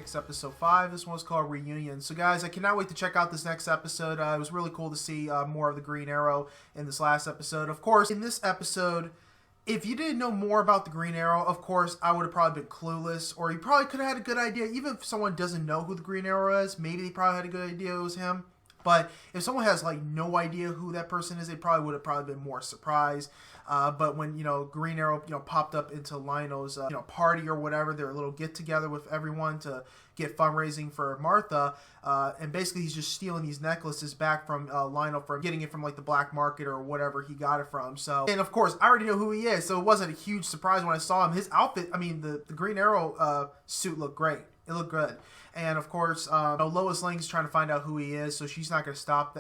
6, episode 5. This one's called Reunion. So guys, I cannot wait to check out this next episode. It was really cool to see more of the Green Arrow in this last episode. Of course, in this episode, if you didn't know more about the Green Arrow, of course, I would have probably been clueless, or you probably could have had a good idea. Even if someone doesn't know who the Green Arrow is, maybe they probably had a good idea it was him. But if someone has like no idea who that person is, they probably would have been more surprised. But when Green Arrow popped up into Lionel's party or whatever, their little get together with everyone to get fundraising for Martha, and basically he's just stealing these necklaces back from Lionel for getting it from like the black market or whatever he got it from. So, and of course I already know who he is, so it wasn't a huge surprise when I saw him. His outfit, I mean the Green Arrow suit looked great. It looked good. And of course, Lois Lane's trying to find out who he is, so she's not going to stop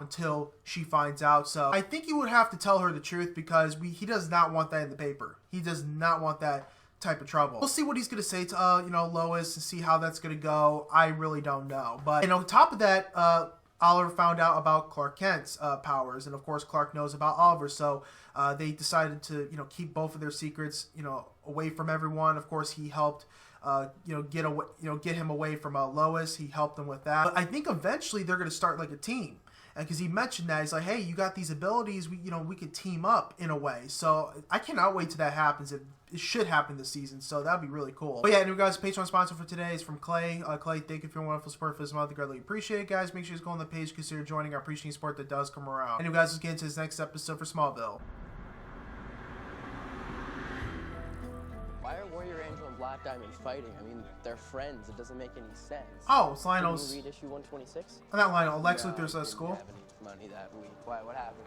until she finds out. So I think you would have to tell her the truth, because he does not want that in the paper. He does not want that type of trouble. We'll see what he's going to say to Lois and see how that's going to go. I really don't know. But on top of that, Oliver found out about Clark Kent's powers, and of course Clark knows about Oliver. So they decided to keep both of their secrets away from everyone. Of course, he helped. Get him away from Lois. He helped them with that. But I think eventually they're going to start like a team, and because he mentioned that, he's like, "Hey, you got these abilities. We could team up in a way." So I cannot wait till that happens. It should happen this season, so that'd be really cool. But yeah, and guys, Patreon sponsor for today is from Clay. Clay, thank you for your wonderful support for this month. I greatly appreciate it, guys. Make sure you go on the page, consider joining our appreciating support that does come around. And guys, let's get into this next episode for Smallville. Why are Warrior Angel and Black Diamond fighting? I mean, they're friends. It doesn't make any sense. Oh, it's Lionel's. Did you read issue 126? Not Lionel. Lex Luthor's school. Have any money that week. Why? What happened?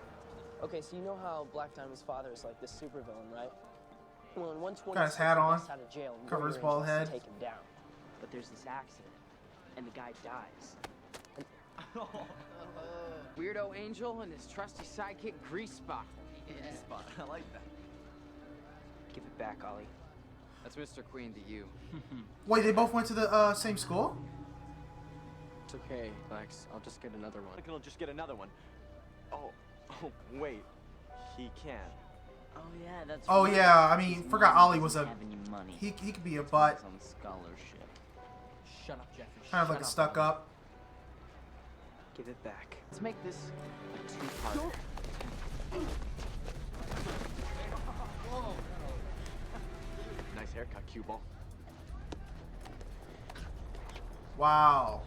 Okay, so you know how Black Diamond's father is like this supervillain, right? Well, in 126, got his hat on, out of jail, and cover his Warrior bald Angel head. has to take him down. But there's this accident, and the guy dies. Weirdo Angel and his trusty sidekick Grease Spot. Yeah. Spot. I like that. Give it back, Ollie. That's Mr. Queen to you. Wait, they both went to the same school? It's okay, Lex. I'll just get another one. I'll just get another one. Oh, wait. He can. Oh yeah, that's. Oh right. yeah, I mean, forgot Ollie was Have any money. he could be a butt. On scholarship. Shut up, Jeffrey. Kind of like a stuck up. Give it back. Let's make this a two-part. Nice haircut, cue ball. Wow.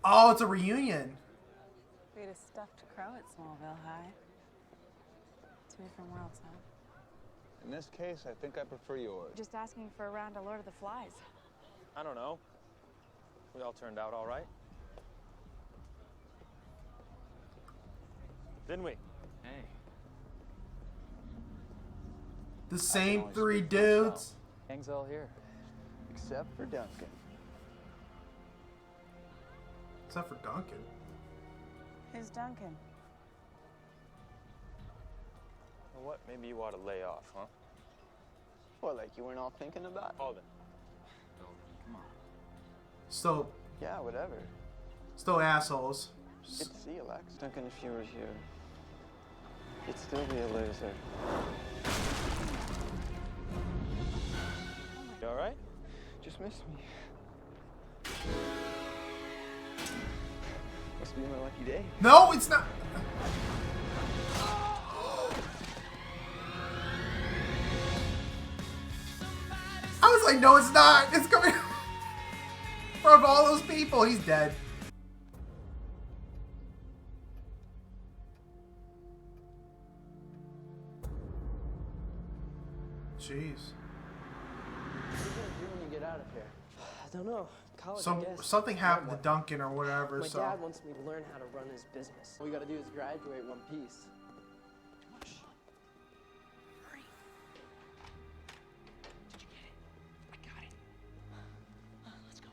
Oh, it's a reunion. We had a stuffed crow at Smallville High. Two different worlds, huh? In this case, I think I prefer yours. Just asking for a round of Lord of the Flies. I don't know. We all turned out all right. Didn't we? Hey. The same three dudes. Gang's all here. Except for Duncan. Except for Duncan. Who's Duncan? You know what? Maybe you ought to lay off, huh? What, like you weren't all thinking about it? Oh, then. Come on. Still Yeah, whatever. assholes. Good to see you, Lex. Duncan, if you were here, you'd still be a loser. You all right? Just miss me. Must be my lucky day. No, it's not. I was like, no, it's not. It's coming from all those people. He's dead. Jeez. What are you gonna do when you get out of here? I don't know. College, I guess. Something happened to Duncan or whatever. My So dad wants me to learn how to run his business. All we gotta do is graduate one piece. Hurry. Did you get it? I got it. Let's go.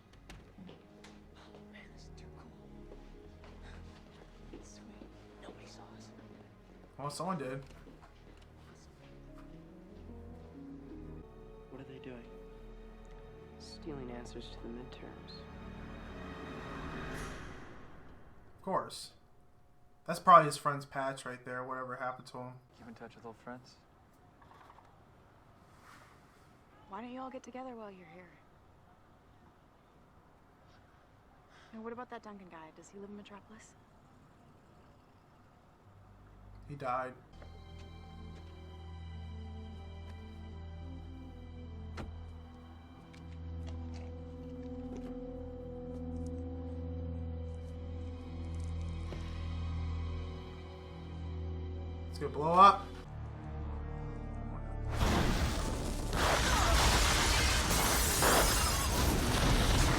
Man, this is too cool. Sweet. Nobody saw us. well, someone did. What are they doing? Stealing answers to the midterms. Of course. That's probably his friend's patch right there. Whatever happened to him. Keep in touch with old friends. Why don't you all get together while you're here? And what about that Duncan guy? Does he live in Metropolis? He died. It's gonna blow up.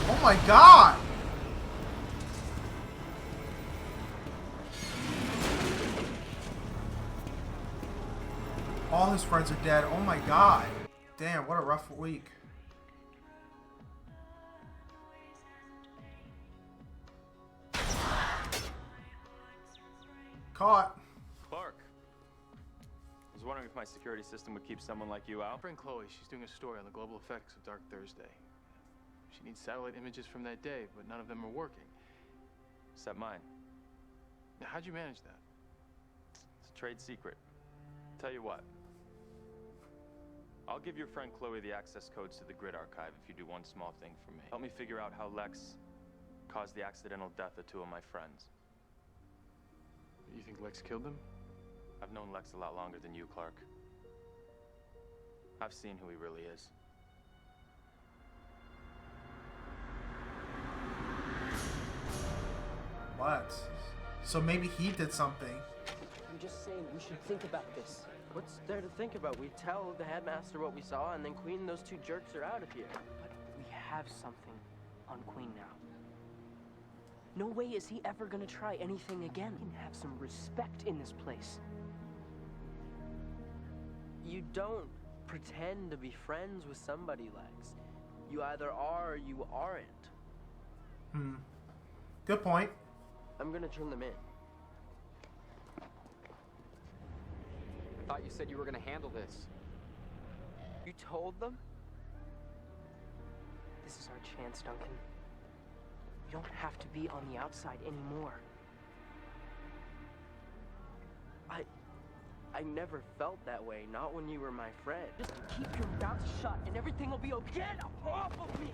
Oh my god! All his friends are dead. Oh my god. Damn, what a rough week. Caught. Clark. I was wondering if my security system would keep someone like you out. My friend Chloe, she's doing a story on the global effects of Dark Thursday. She needs satellite images from that day, but none of them are working. Except mine. Now, how'd you manage that? It's a trade secret. Tell you what. I'll give your friend Chloe the access codes to the grid archive if you do one small thing for me. Help me figure out how Lex caused the accidental death of 2 of my friends. You think Lex killed them? I've known Lex a lot longer than you, Clark. I've seen who he really is. What? So maybe he did something. I'm just saying we should think about this. What's there to think about? We tell the headmaster what we saw, and then Queen and those 2 jerks are out of here. But we have something on Queen now. No way is he ever gonna try anything again. We can have some respect in this place. You don't pretend to be friends with somebody, Lex. You either are or you aren't. Good point. I'm gonna turn them in. I thought you said you were gonna handle this. You told them? This is our chance, Duncan. We don't have to be on the outside anymore. I never felt that way, not when you were my friend. Just keep your mouth shut and everything will be okay. Get off of me!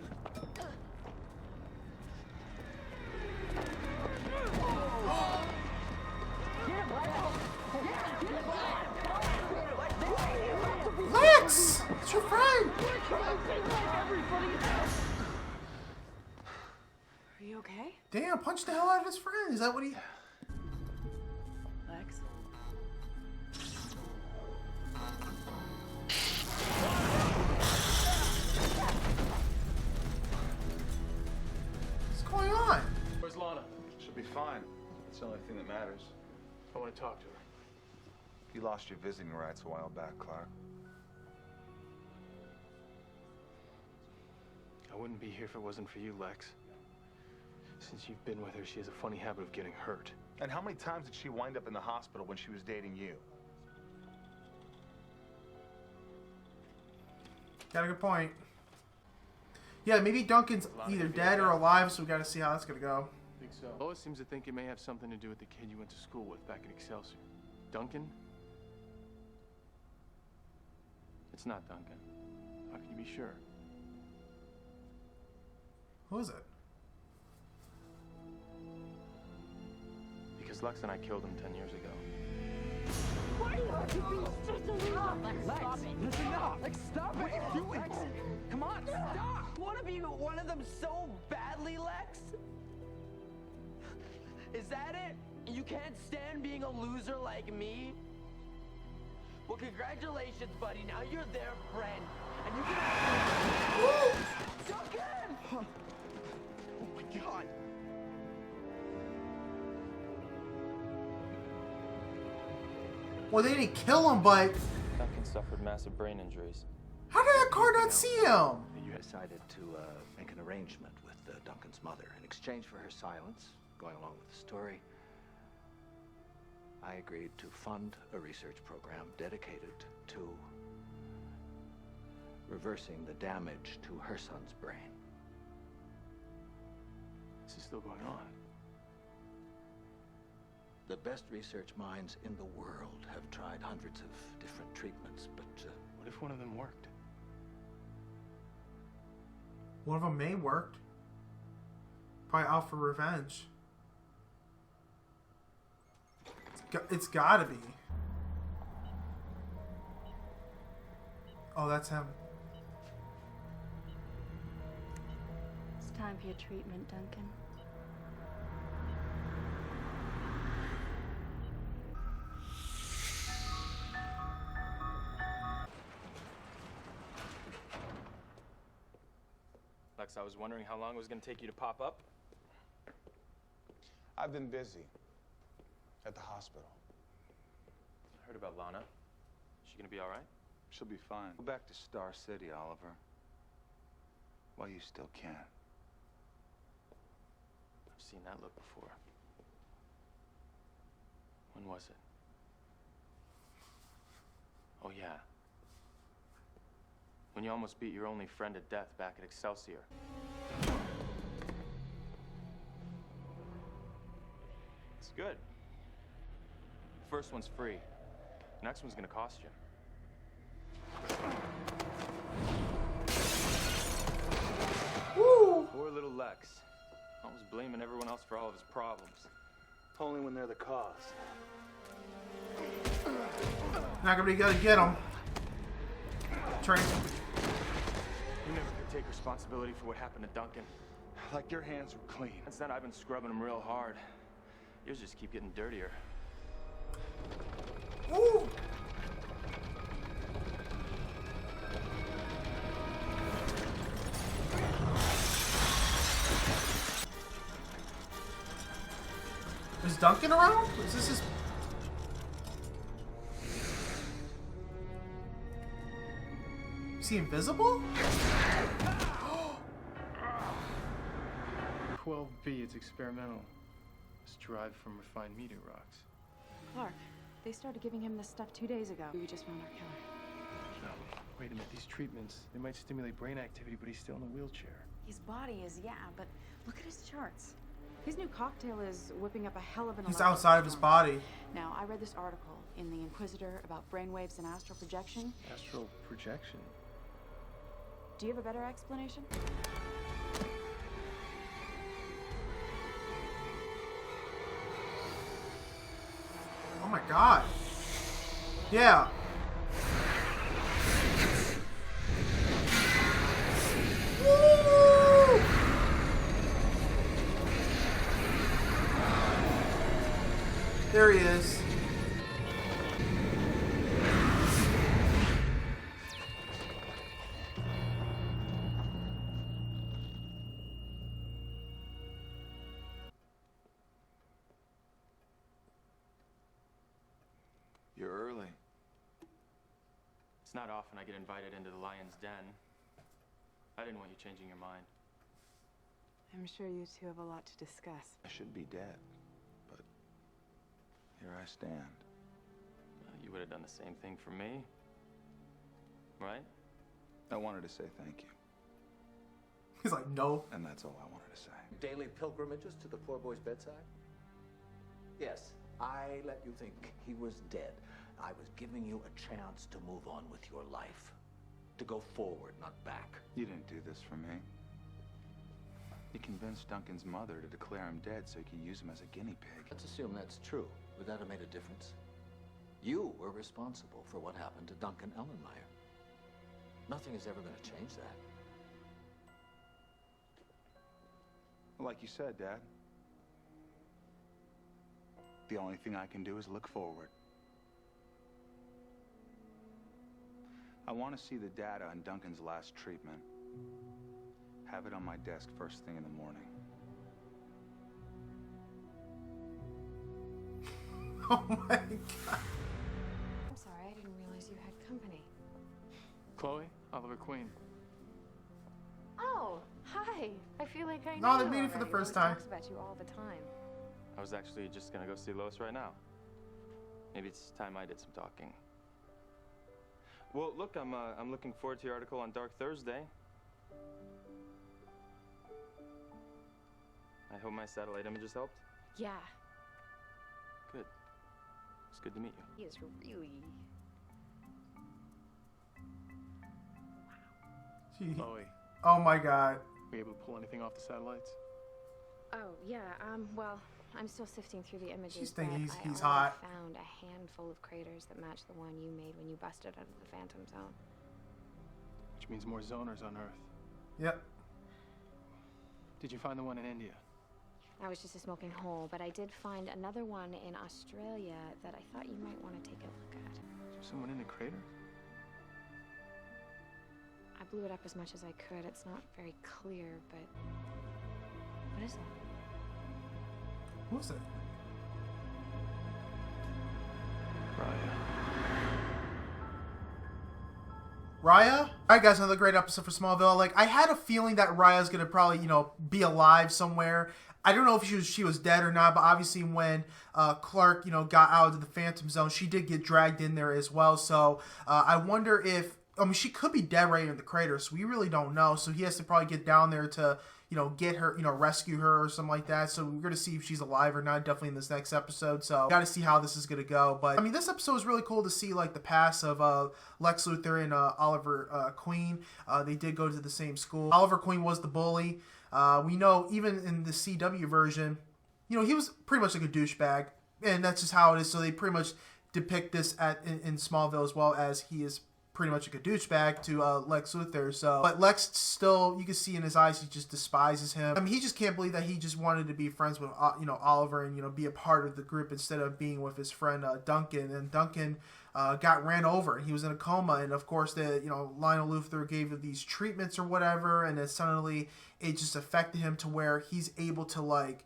Lex! It's your friend! Are you okay? Damn, punch the hell out of his friend. Is that what he... Lex? What's going on? Where's Lana? She'll be fine. It's the only thing that matters. I want to talk to her. You lost your visiting rights a while back, Clark. I wouldn't be here if it wasn't for you, Lex. Since you've been with her, she has a funny habit of getting hurt. And how many times did she wind up in the hospital when she was dating you? Got a good point. Yeah, maybe Duncan's either dead or alive, so we gotta see how that's gonna go. I think so. Lois seems to think it may have something to do with the kid you went to school with back at Excelsior. Duncan? It's not Duncan. How can you be sure? Who is it? Because Lex and I killed him 10 years ago. Why do you have to be such a loser? Lex, listen up! Lex, stop it! What are you doing? Lex, come on, stop! Want to be one of them so badly, Lex? Is that it? You can't stand being a loser like me? Well, congratulations, buddy. Now you're their friend. And you can... Duncan! Oh my god! Well, they didn't kill him, but... Duncan suffered massive brain injuries. How did that car not see him? You decided to make an arrangement with Duncan's mother. In exchange for her silence, going along with the story, I agreed to fund a research program dedicated to reversing the damage to her son's brain. This is still going on. The best research minds in the world have tried hundreds of different treatments, but... What if one of them worked? One of them may work. Probably out for revenge. It's gotta be. Oh, that's him. It's time for your treatment, Duncan. Lex, I was wondering how long it was going to take you to pop up. I've been busy. At the hospital. I heard about Lana. Is she going to be all right? She'll be fine. Go back to Star City, Oliver. While you still can. I've seen that look before. When was it? Oh, yeah. When you almost beat your only friend to death back at Excelsior. It's good. First one's free. Next one's gonna cost you. Woo! Poor little Lex. Always blaming everyone else for all of his problems. Only when they're the cause. Not gonna be good to get him. Tran. You never could take responsibility for what happened to Duncan. Like your hands were clean. Instead, I've been scrubbing him real hard. Yours just keep getting dirtier. Ooh! Is Duncan around? Is this his... Is he invisible? 12B, it's experimental. It's derived from refined meteor rocks. Clark, they started giving him this stuff 2 days ago. We just found our killer. No, wait a minute. These treatments, they might stimulate brain activity, but he's still in a wheelchair. His body is, yeah, but look at his charts. His new cocktail is whipping up a hell of an... He's outside of his body. Now, I read this article in the Inquisitor about brainwaves and astral projection. Astral projection? Do you have a better explanation? Oh my god. Yeah. Woo! There he is. You're early. It's not often I get invited into the lion's den. I didn't want you changing your mind. I'm sure you two have a lot to discuss. I should be dead, but here I stand. Well, you would have done the same thing for me, right? I wanted to say thank you. He's like, no. And that's all I wanted to say. Daily pilgrimages to the poor boy's bedside? Yes, I let you think he was dead. I was giving you a chance to move on with your life. To go forward, not back. You didn't do this for me. You convinced Duncan's mother to declare him dead so you could use him as a guinea pig. Let's assume that's true. Would that have made a difference? You were responsible for what happened to Duncan Ellenmeyer. Nothing is ever going to change that. Like you said, Dad. The only thing I can do is look forward. I want to see the data on Duncan's last treatment. Have it on my desk first thing in the morning. Oh my god. I'm sorry, I didn't realize you had company. Chloe, Oliver Queen. Oh, hi. I feel like I No, know they're you meeting for the already. first Lois time. talks about you all the time. I was actually just gonna go see Lois right now. Maybe it's time I did some talking. Well, look, I'm looking forward to your article on Dark Thursday. I hope my satellite images helped. Yeah, Good. It's good to meet you. he is really... Gee. Chloe, Oh my god. were you able to pull anything off the satellites? Oh, yeah, well, I'm still sifting through the images. She's thinking but he's I hot. found a handful of craters that match the one you made when you busted out of the Phantom Zone. Which means more zoners on Earth. Yep. Did you find the one in India? That was just a smoking hole, but I did find another one in Australia that I thought you might want to take a look at. Is there someone in the crater? I blew it up as much as I could. It's not very clear, but... What is it? Who's it? Raya? Alright guys, another great episode for Smallville. Like, I had a feeling that Raya's gonna probably, you know, be alive somewhere. I don't know if she was dead or not, but obviously when Clark, you know, got out of the Phantom Zone, she did get dragged in there as well. So I wonder if, I mean, she could be dead right in the crater, so we really don't know. So he has to probably get down there to, you know, get her, you know, rescue her or something like that. So we're going to see if she's alive or not, definitely in this next episode. So got to see how this is going to go. But I mean, this episode is really cool to see, like, the past of Lex Luthor and Oliver Queen. They did go to the same school. Oliver Queen was the bully. We know even in the CW version, you know, he was pretty much like a douchebag. And that's just how it is. So they pretty much depict this in Smallville as well, as he is pretty much like a douchebag to Lex Luthor. So, but Lex still, you can see in his eyes, he just despises him. I mean, he just can't believe that he just wanted to be friends with, you know, Oliver and, you know, be a part of the group instead of being with his friend Duncan. And Duncan got ran over and he was in a coma. And of course, you know, Lionel Luthor gave him these treatments or whatever. And then suddenly it just affected him to where he's able to, like,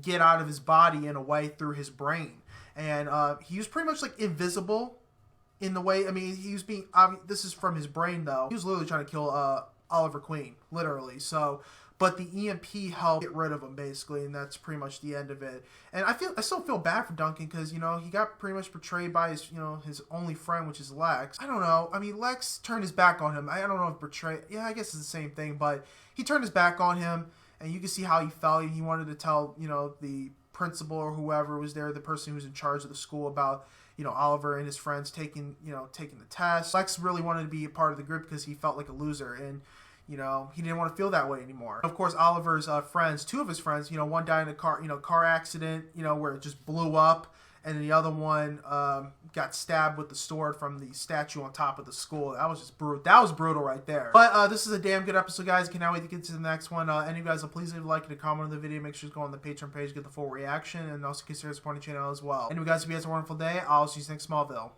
get out of his body in a way through his brain. And he was pretty much like invisible in the way, I mean, he was being, this is from his brain though. He was literally trying to kill Oliver Queen, literally. So, but the EMP helped get rid of him basically, and that's pretty much the end of it. And I still feel bad for Duncan because, you know, he got pretty much betrayed by his, you know, his only friend, which is Lex. I don't know. I mean, Lex turned his back on him. I don't know if betray, yeah, I guess it's the same thing, but he turned his back on him, and you can see how he felt. He wanted to tell, you know, the principal or whoever was there, the person who was in charge of the school, about, you know, Oliver and his friends taking the test. Lex really wanted to be a part of the group because he felt like a loser, and, you know, he didn't want to feel that way anymore. Of course, Oliver's friends, two of his friends, you know, one died in a car accident, you know, where it just blew up, and then the other one got stabbed with the sword from the statue on top of the school. That was just brutal. That was brutal right there. But this is a damn good episode, guys. Cannot wait to get to the next one. Any of you guys, please leave a like and a comment on the video. Make sure to go on the Patreon page, get the full reaction, and also consider supporting the channel as well. Anyway, guys, if you guys have a wonderful day, I'll see you next Smallville.